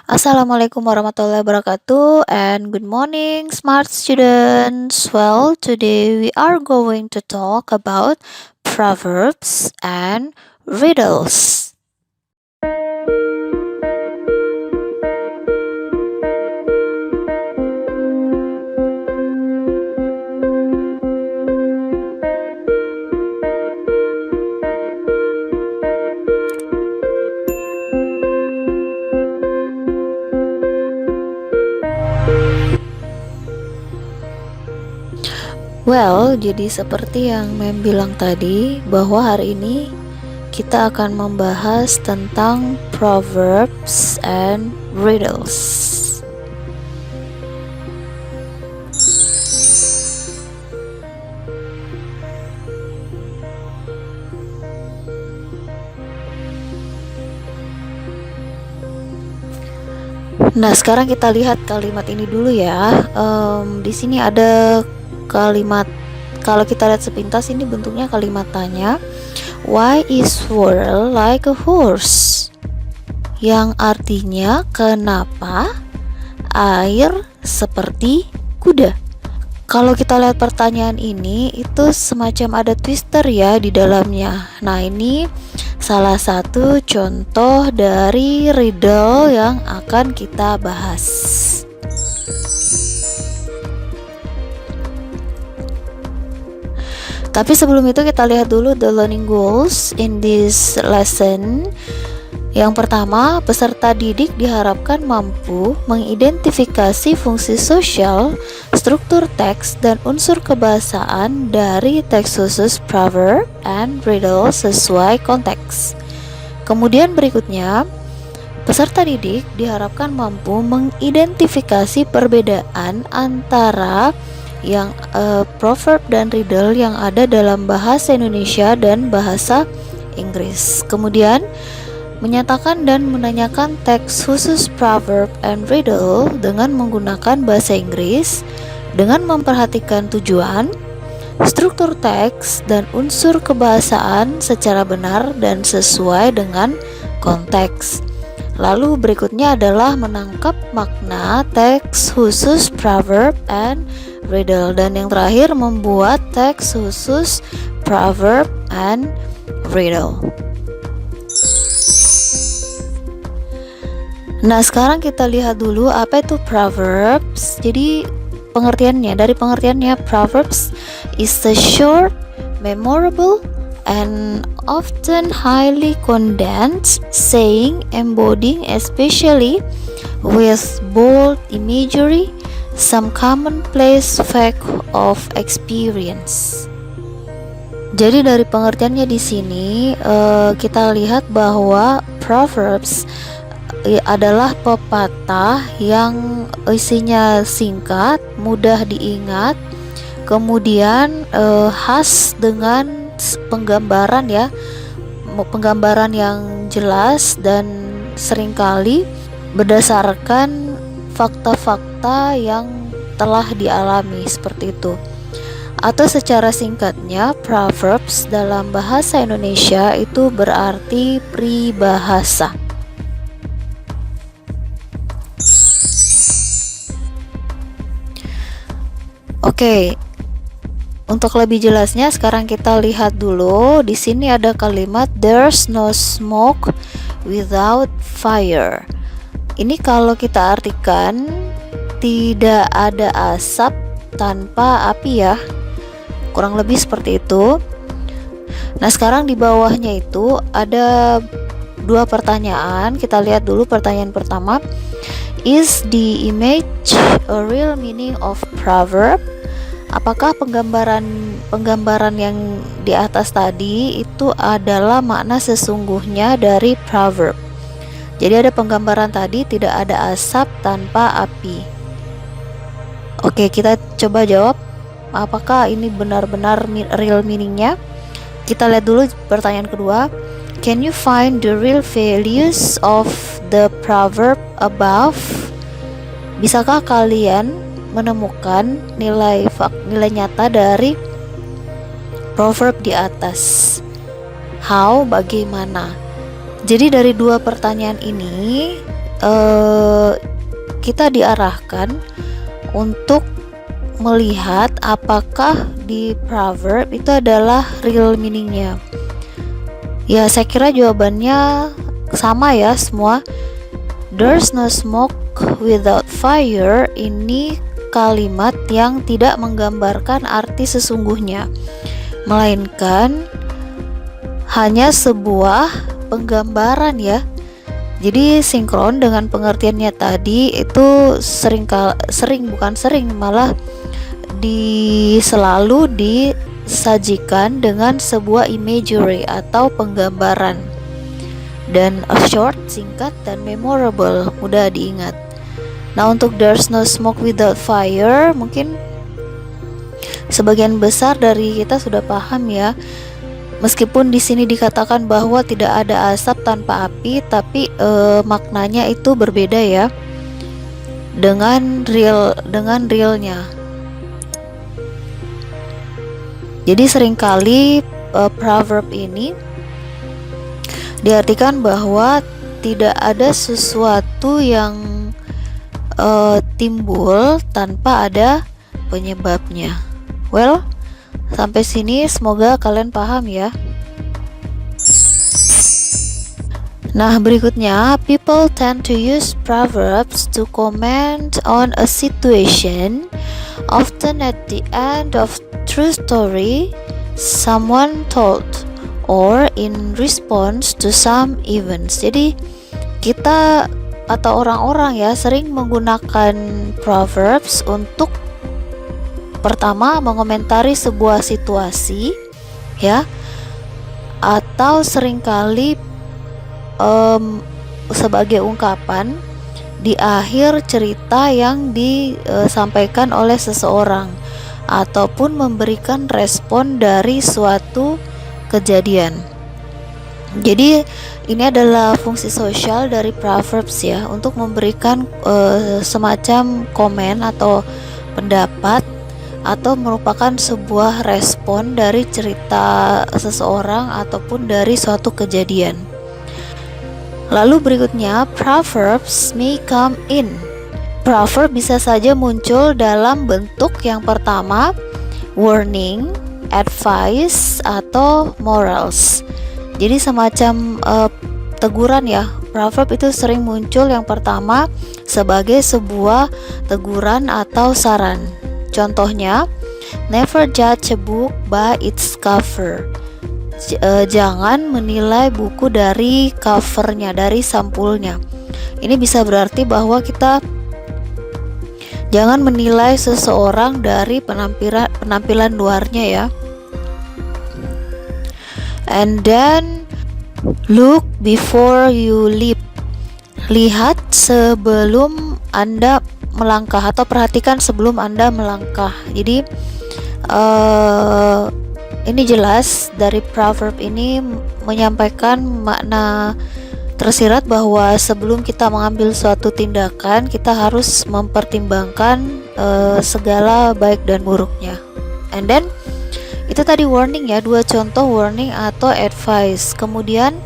Assalamualaikum warahmatullahi wabarakatuh and good morning smart students. Well, today we are going to talk about proverbs and riddles. Well, jadi seperti yang Mem bilang tadi, bahwa hari ini kita akan membahas tentang proverbs and riddles. Nah, sekarang kita lihat kalimat ini dulu ya. Di sini ada kalimat, kalau kita lihat sepintas ini bentuknya kalimat tanya. Why is swirl like a horse? Yang artinya kenapa air seperti kuda. Kalau kita lihat pertanyaan ini, itu semacam ada twister ya di dalamnya. Nah, ini salah satu contoh dari riddle yang akan kita bahas. Tapi sebelum itu kita lihat dulu the learning goals in this lesson. Yang pertama, peserta didik diharapkan mampu mengidentifikasi fungsi sosial, struktur teks, dan unsur kebahasaan dari teks khusus proverb and riddle sesuai konteks. Kemudian berikutnya, peserta didik diharapkan mampu mengidentifikasi perbedaan antara yang proverb dan riddle yang ada dalam bahasa Indonesia dan bahasa Inggris. Kemudian menyatakan dan menanyakan teks khusus proverb and riddle dengan menggunakan bahasa Inggris dengan memperhatikan tujuan, struktur teks, dan unsur kebahasaan secara benar dan sesuai dengan konteks. Lalu berikutnya adalah menangkap makna teks khusus proverb and riddle, dan yang terakhir membuat teks khusus proverb and riddle. Nah, sekarang kita lihat dulu apa itu proverbs. Jadi dari pengertiannya proverbs is a short, memorable, and often highly condensed saying embodying especially with bold imagery some commonplace fact of experience. Jadi dari pengertiannya di sini kita lihat bahwa proverbs adalah pepatah yang isinya singkat, mudah diingat, kemudian khas dengan penggambaran yang jelas dan seringkali berdasarkan fakta-fakta yang telah dialami, seperti itu. Atau secara singkatnya, proverbs dalam bahasa Indonesia itu berarti peribahasa. Oke, untuk lebih jelasnya sekarang kita lihat dulu. Di sini ada kalimat there's no smoke without fire. Ini kalau kita artikan tidak ada asap tanpa api ya. Kurang lebih seperti itu. Nah, sekarang di bawahnya itu ada dua pertanyaan. Kita lihat dulu pertanyaan pertama. Is the image a real meaning of proverb? Apakah penggambaran yang di atas tadi itu adalah makna sesungguhnya dari proverb? Jadi ada penggambaran tadi tidak ada asap tanpa api. Oke, kita coba jawab apakah ini benar-benar real meaningnya. Kita lihat dulu pertanyaan kedua. Can you find the real values of the proverb above? Bisakah kalian menemukan nilai nyata dari proverb di atas? How, bagaimana? Jadi dari dua pertanyaan ini kita diarahkan untuk melihat apakah di proverb itu adalah real meaningnya. Ya, saya kira jawabannya sama ya semua. There's no smoke without fire ini kalimat yang tidak menggambarkan arti sesungguhnya, melainkan hanya sebuah penggambaran ya. Jadi sinkron dengan pengertiannya tadi itu malah selalu disajikan dengan sebuah imagery atau penggambaran, dan short, singkat, dan memorable, mudah diingat. Nah, untuk there's no smoke without fire, mungkin sebagian besar dari kita sudah paham ya. Meskipun di sini dikatakan bahwa tidak ada asap tanpa api, tapi maknanya itu berbeda ya dengan realnya. Jadi seringkali proverb ini diartikan bahwa tidak ada sesuatu yang timbul tanpa ada penyebabnya. Well, sampai sini semoga kalian paham ya. Nah, berikutnya, people tend to use proverbs to comment on a situation, often at the end of true story someone told or in response to some events. Jadi kita atau orang-orang ya sering menggunakan proverbs untuk pertama mengomentari sebuah situasi ya, atau seringkali sebagai ungkapan di akhir cerita yang disampaikan oleh seseorang, ataupun memberikan respon dari suatu kejadian. Jadi ini adalah fungsi sosial dari proverbs ya, untuk memberikan semacam komen atau pendapat, atau merupakan sebuah respon dari cerita seseorang ataupun dari suatu kejadian. Lalu berikutnya, proverbs may come in. Proverb bisa saja muncul dalam bentuk yang pertama, warning, advice, atau morals. Jadi semacam teguran ya. Proverb itu sering muncul yang pertama sebagai sebuah teguran atau saran. Contohnya, never judge a book by its cover. Jangan menilai buku dari covernya, dari sampulnya. Ini bisa berarti bahwa kita jangan menilai seseorang dari penampilan luarnya ya. And then look before you leap. Lihat sebelum Anda melangkah, atau perhatikan sebelum Anda melangkah. Jadi ini jelas dari proverb ini menyampaikan makna tersirat bahwa sebelum kita mengambil suatu tindakan, kita harus mempertimbangkan segala baik dan buruknya. And then itu tadi warning ya, dua contoh warning atau advice. Kemudian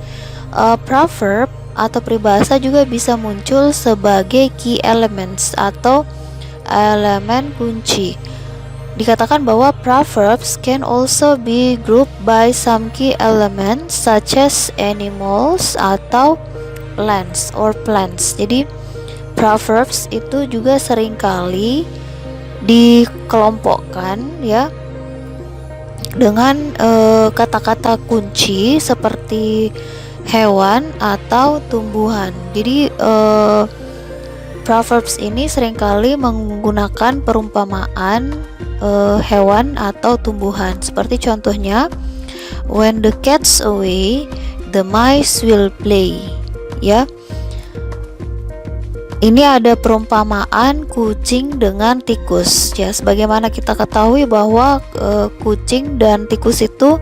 proverb atau peribahasa juga bisa muncul sebagai key elements atau elemen kunci. Dikatakan bahwa proverbs can also be grouped by some key elements such as animals atau plants. Jadi proverbs itu juga seringkali dikelompokkan ya dengan kata-kata kunci seperti hewan atau tumbuhan. Jadi proverbs ini seringkali menggunakan perumpamaan hewan atau tumbuhan. Seperti contohnya, when the cat's away, the mice will play. Ya. Ini ada perumpamaan kucing dengan tikus. Ya, sebagaimana kita ketahui bahwa kucing dan tikus itu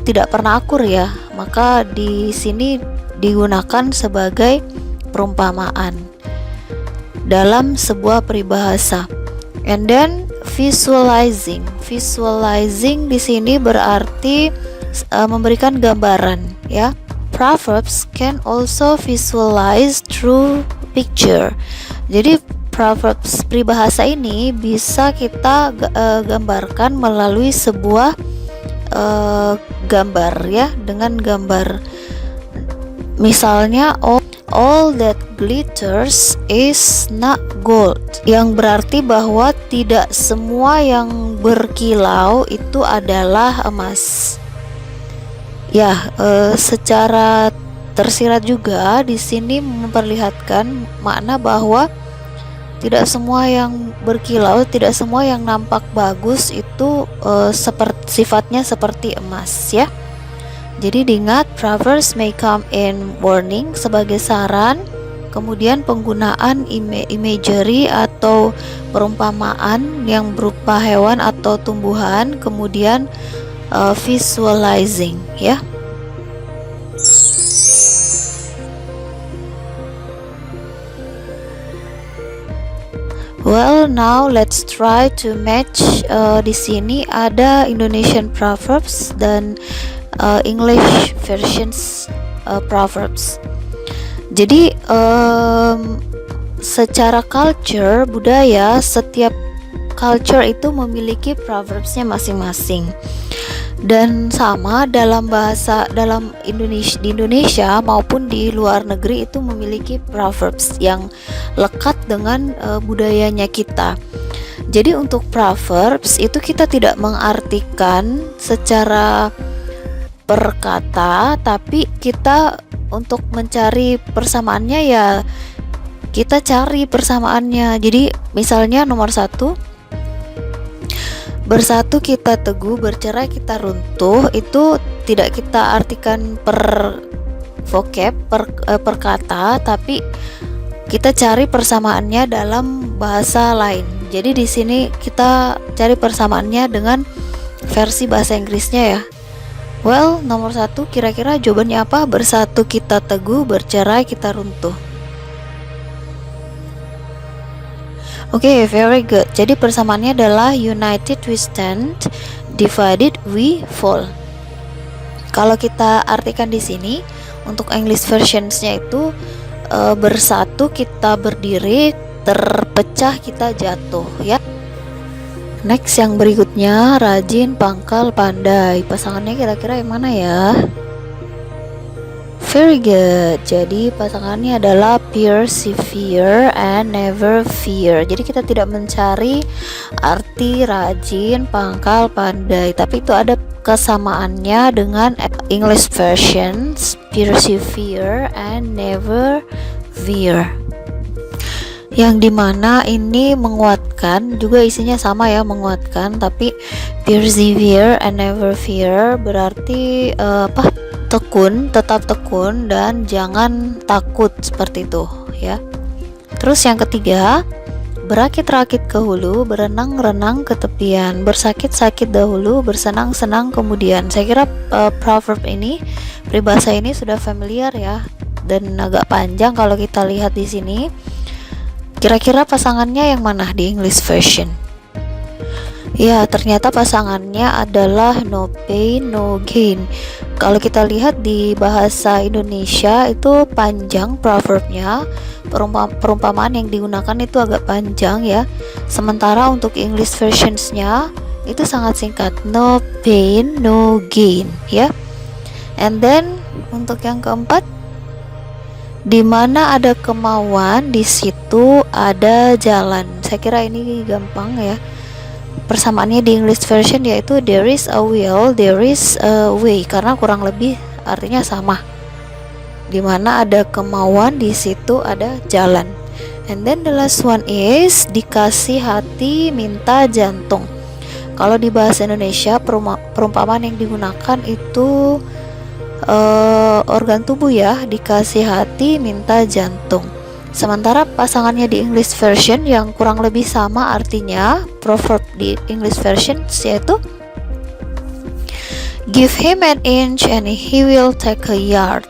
tidak pernah akur ya. Maka di sini digunakan sebagai perumpamaan dalam sebuah peribahasa. And then visualizing di sini berarti memberikan gambaran ya. proverbs can also visualize through picture. Jadi proverbs peribahasa ini bisa kita gambarkan melalui sebuah gambar ya, dengan gambar. Misalnya all that glitters is not gold, yang berarti bahwa tidak semua yang berkilau itu adalah emas. Ya, secara tersirat juga di sini memperlihatkan makna bahwa tidak semua yang berkilau, tidak semua yang nampak bagus itu sifatnya seperti emas ya. Jadi diingat, proverbs may come in warning sebagai saran, kemudian penggunaan imagery atau perumpamaan yang berupa hewan atau tumbuhan, kemudian visualizing ya. Well, now let's try to match. Di sini ada Indonesian proverbs dan English versions proverbs. Jadi secara culture, budaya, setiap culture itu memiliki proverbsnya masing-masing. Dan sama dalam bahasa di Indonesia maupun di luar negeri itu memiliki proverbs yang lekat dengan budayanya kita. Jadi untuk proverbs itu kita tidak mengartikan secara per kata, tapi kita untuk mencari persamaannya ya kita cari persamaannya. Jadi misalnya nomor 1, bersatu kita teguh, bercerai kita runtuh, itu tidak kita artikan per vocab, per kata, tapi kita cari persamaannya dalam bahasa lain. Jadi di sini kita cari persamaannya dengan versi bahasa Inggrisnya ya. Well, nomor 1 kira-kira jawabannya apa? Bersatu kita teguh, bercerai kita runtuh. Oke, very good. Jadi persamaannya adalah united we stand, divided we fall. Kalau kita artikan di sini untuk English versions-nya itu bersatu kita berdiri, terpecah kita jatuh ya. Next yang berikutnya, rajin, pangkal, pandai. Pasangannya kira-kira yang mana ya? Very good. Jadi pasangannya adalah persevere and never fear. Jadi kita tidak mencari arti rajin, pangkal, pandai, tapi itu ada kesamaannya dengan English versions, persevere and never fear. Yang dimana ini menguatkan, juga isinya sama ya, menguatkan, tapi persevere and never fear berarti tekun, tetap tekun dan jangan takut, seperti itu ya. Terus yang ketiga, berakit-rakit ke hulu, berenang-renang ke tepian, bersakit-sakit dahulu, bersenang-senang kemudian. Saya kira proverb ini, peribahasa ini sudah familiar ya, dan agak panjang kalau kita lihat di sini. Kira-kira pasangannya yang mana di English version? Ya, ternyata pasangannya adalah no pain no gain. Kalau kita lihat di bahasa Indonesia itu panjang proverbnya, perumpamaan yang digunakan itu agak panjang ya. Sementara untuk English versionsnya itu sangat singkat, no pain no gain ya. And then untuk yang keempat, di mana ada kemauan di situ ada jalan. Saya kira ini gampang ya. Persamaannya di English version yaitu there is a will, there is a way, karena kurang lebih artinya sama. Di mana ada kemauan di situ ada jalan. And then the last one is dikasih hati minta jantung. Kalau di bahasa Indonesia perumpamaan yang digunakan itu organ tubuh ya, dikasih hati minta jantung. Sementara pasangannya di English version yang kurang lebih sama artinya, proverb di English version yaitu give him an inch and he will take a yard.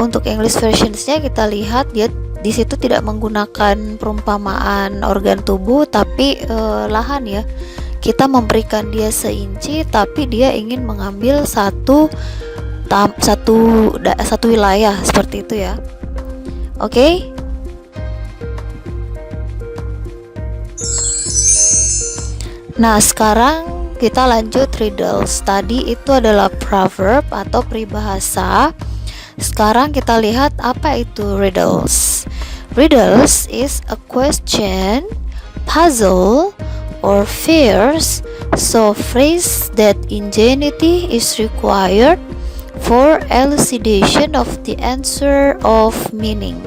Untuk English versionsnya kita lihat dia di situ tidak menggunakan perumpamaan organ tubuh, tapi lahan ya. Kita memberikan dia seinci, tapi dia ingin mengambil 1 satu wilayah seperti itu ya. Oke. Nah, sekarang kita lanjut riddles. Tadi itu adalah proverb atau peribahasa. Sekarang kita lihat apa itu riddles. Riddles is a question, puzzle, or fears, so phrase that ingenuity is required for elucidation of the answer of meaning.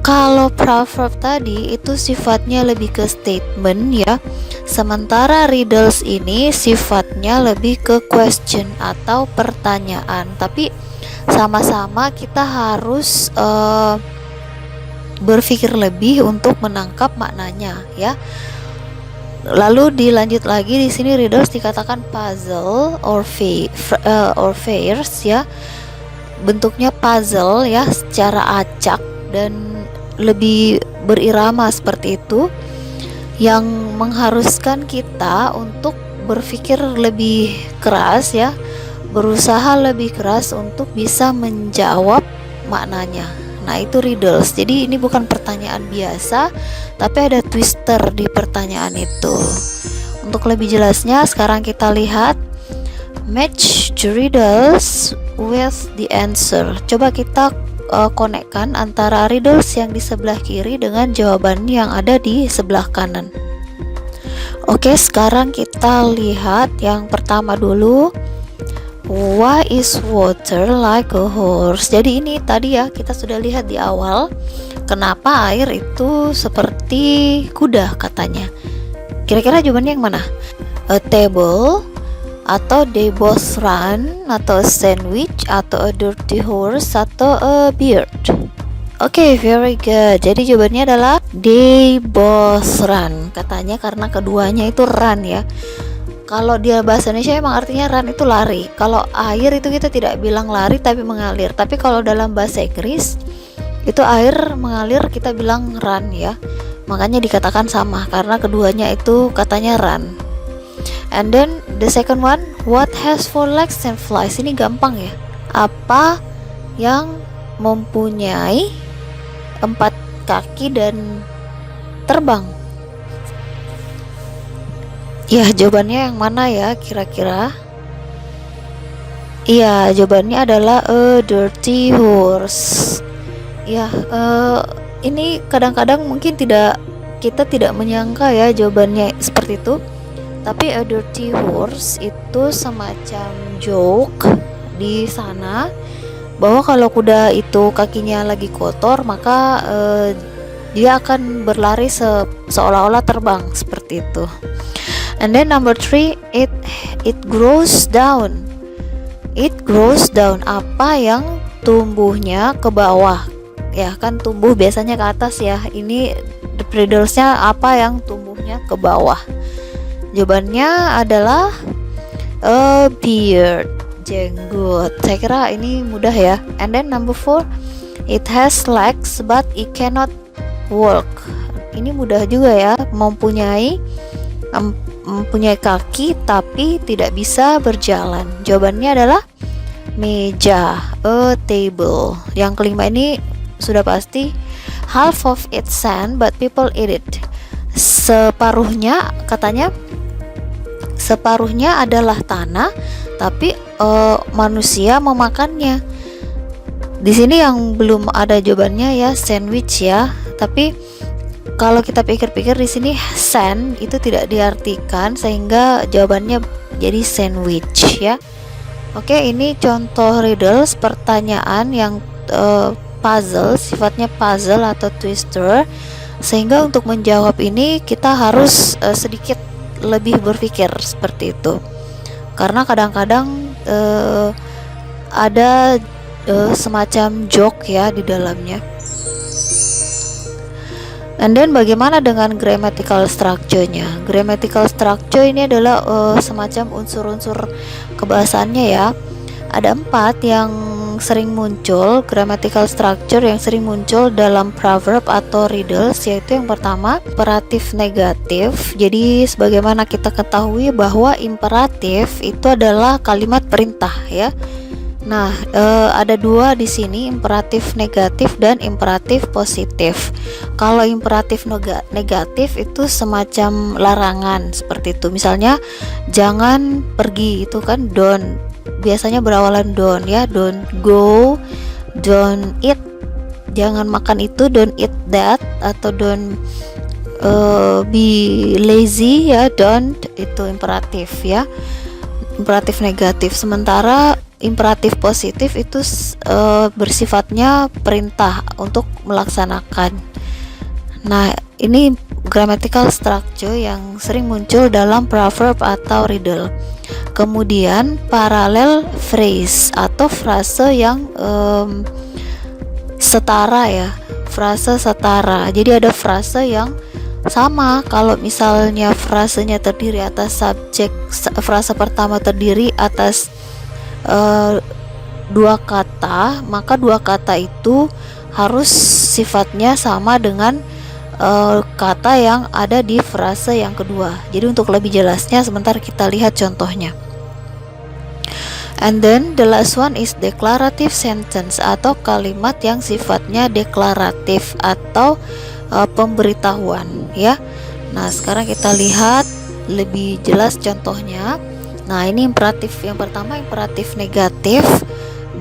Kalau proverb tadi itu sifatnya lebih ke statement ya, sementara riddles ini sifatnya lebih ke question atau pertanyaan. Tapi sama-sama kita harus berpikir lebih untuk menangkap maknanya ya. Lalu dilanjut lagi, di sini riddles dikatakan puzzle or fairs ya. Bentuknya puzzle ya, secara acak dan lebih berirama seperti itu, yang mengharuskan kita untuk berpikir lebih keras ya, berusaha lebih keras untuk bisa menjawab maknanya. Nah, itu riddles. Jadi ini bukan pertanyaan biasa, tapi ada twister di pertanyaan itu. Untuk lebih jelasnya, sekarang kita lihat match the riddles with the answer. Coba kita konekkan antara riddles yang di sebelah kiri dengan jawaban yang ada di sebelah kanan. Oke, sekarang kita lihat yang pertama dulu. Why is water like a horse? Jadi ini tadi ya, kita sudah lihat di awal, kenapa air itu seperti kuda katanya. Kira-kira jawabannya yang mana? A table, atau they both run, atau a sandwich, atau a dirty horse, atau a beard. Oke, very good. Jadi jawabannya adalah they both run katanya, karena keduanya itu run ya. Kalau dia bahasa Indonesia emang artinya run itu lari. Kalau air itu kita tidak bilang lari tapi mengalir. Tapi kalau dalam bahasa Inggris itu air mengalir kita bilang run ya. Makanya dikatakan sama karena keduanya itu katanya run. And then the second one, what has four legs and flies? Ini gampang ya. Apa yang mempunyai 4 kaki dan terbang? Ya, jawabannya yang mana ya kira-kira? Iya, jawabannya adalah a dirty horse. Ya, ini kadang-kadang mungkin kita tidak menyangka ya jawabannya seperti itu. Tapi a dirty horse itu semacam joke di sana bahwa kalau kuda itu kakinya lagi kotor, maka dia akan berlari seolah-olah terbang seperti itu. And then number 3, it grows down. It grows down, apa yang tumbuhnya ke bawah? Ya kan tumbuh biasanya ke atas ya. Ini riddlesnya apa yang tumbuhnya ke bawah? Jawabannya adalah a beard, jenggot. Saya kira ini mudah ya. And then number 4, it has legs but it cannot walk. Ini mudah juga ya, mempunyai kaki tapi tidak bisa berjalan. Jawabannya adalah meja, a table. Yang kelima ini sudah pasti, half of it sand but people eat it. Separuhnya katanya, separuhnya adalah tanah tapi manusia memakannya. Di sini yang belum ada jawabannya ya, sandwich ya. Tapi kalau kita pikir-pikir di sini sand itu tidak diartikan sehingga jawabannya jadi sandwich ya. Oke, ini contoh riddles, pertanyaan yang puzzle, sifatnya puzzle atau twister. Sehingga untuk menjawab ini kita harus sedikit lebih berpikir seperti itu. Karena kadang-kadang ada semacam joke ya di dalamnya. And then bagaimana dengan grammatical structure-nya? Grammatical structure ini adalah semacam unsur-unsur kebahasaannya ya. Ada 4 yang sering muncul, grammatical structure yang sering muncul dalam proverb atau riddles, yaitu yang pertama imperatif negatif. Jadi sebagaimana kita ketahui bahwa imperatif itu adalah kalimat perintah ya. Nah, ada dua di sini, imperatif negatif dan imperatif positif. Kalau imperatif negatif itu semacam larangan seperti itu. Misalnya, jangan pergi, itu kan don't. Biasanya berawalan don't ya, don't go, don't eat, jangan makan itu, don't eat that, atau don't be lazy ya, don't, itu imperatif ya, imperatif negatif. Sementara imperatif positif itu bersifatnya perintah untuk melaksanakan. Nah, ini grammatical structure yang sering muncul dalam proverb atau riddle. Kemudian parallel phrase atau frase yang setara ya, frase setara. Jadi ada frase yang sama. Kalau misalnya frasenya terdiri atas subjek, frase pertama terdiri atas dua kata, maka dua kata itu harus sifatnya sama dengan kata yang ada di frase yang kedua. Jadi untuk lebih jelasnya sebentar kita lihat contohnya. And then the last one is declarative sentence atau kalimat yang sifatnya deklaratif atau pemberitahuan ya. Nah, sekarang kita lihat lebih jelas contohnya. Nah, ini imperatif yang pertama, imperatif negatif.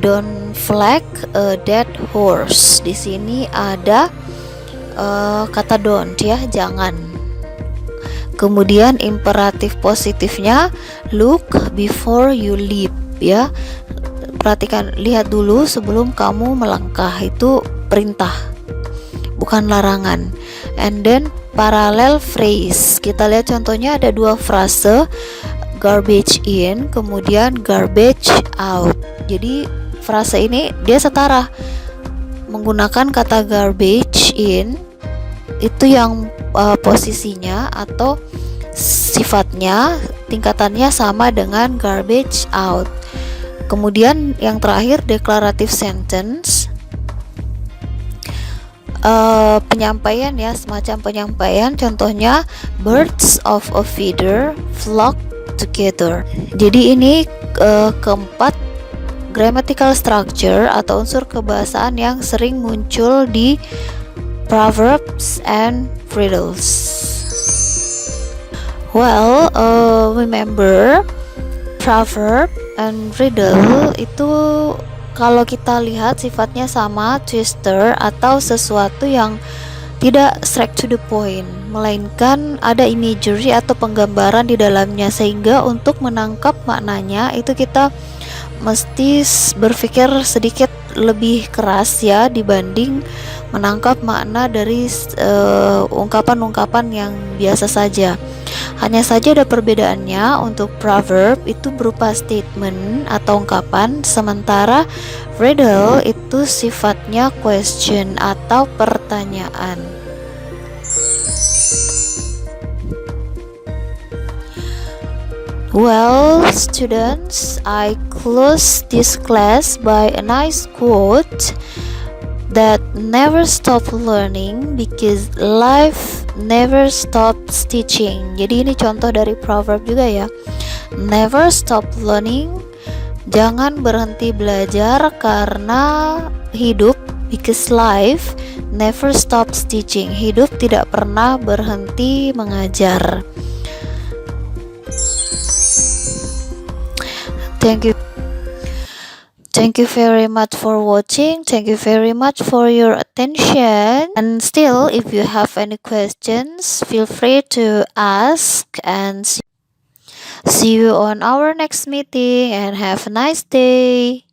Don't flag a dead horse. Di sini ada kata don't ya, jangan. Kemudian imperatif positifnya, look before you leap ya. Perhatikan, lihat dulu sebelum kamu melangkah, itu perintah, bukan larangan. And then parallel phrase, kita lihat contohnya ada dua frase, garbage in kemudian garbage out. Jadi frase ini dia setara, menggunakan kata garbage in itu yang posisinya atau sifatnya tingkatannya sama dengan garbage out. Kemudian yang terakhir declarative sentence, penyampaian ya, semacam penyampaian. Contohnya birds of a feather flock together. Jadi ini keempat grammatical structure atau unsur kebahasaan yang sering muncul di proverbs and riddles. Well, remember proverb and riddle itu kalau kita lihat sifatnya sama, twister atau sesuatu yang tidak straight to the point, melainkan ada imagery atau penggambaran di dalamnya, sehingga untuk menangkap maknanya itu kita mesti berpikir sedikit lebih keras ya dibanding menangkap makna dari ungkapan-ungkapan yang biasa saja. Hanya saja ada perbedaannya, untuk proverb itu berupa statement atau ungkapan, sementara riddle itu sifatnya question atau pertanyaan. Well, students, I close this class by a nice quote that never stop learning because life never stop teaching. Jadi ini contoh dari proverb juga ya. Never stop learning, jangan berhenti belajar karena hidup, because life never stops teaching. Hidup tidak pernah berhenti mengajar. Thank you very much for watching. Thank you very much for your attention. And still, if you have any questions, feel free to ask, and see you on our next meeting, and have a nice day.